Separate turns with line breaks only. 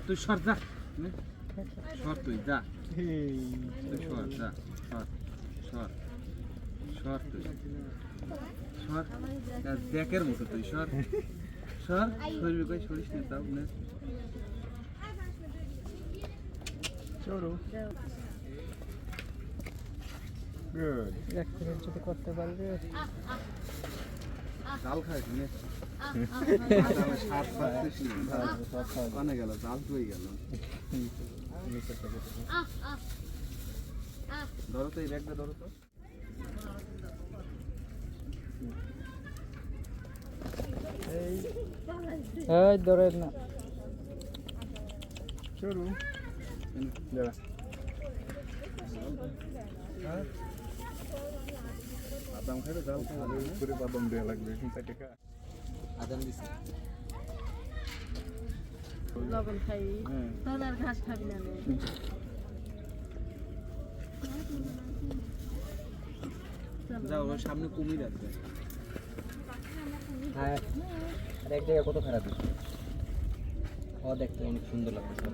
তুই সর যা সর তুই যা তুই সর যা সর সর তুই সর দেখের মতো তুই সর সর সরবি কই সরিস না তাও না চলো গুড
এক্সপেরিয়েন্স যদি করতে পারবে
জাল খাইস নে সাত পাঁচতে ছিল কানে গেল জাল তুই গেল ধরো তো এই ব্যাগটা ধরো তো
এই ধরেন না
চলো যা আদাম খাইলে জাল করে বাদাম দেওয়া লাগবে 3 টাকা আদাম দিছি
লবণ খাই তাহলে আর ঘাস খাবি না
যাও ওর সামনে কুমির আছে
হ্যাঁ আর এক জায়গায় কত খারাপ ও দেখতে অনেক সুন্দর লাগছে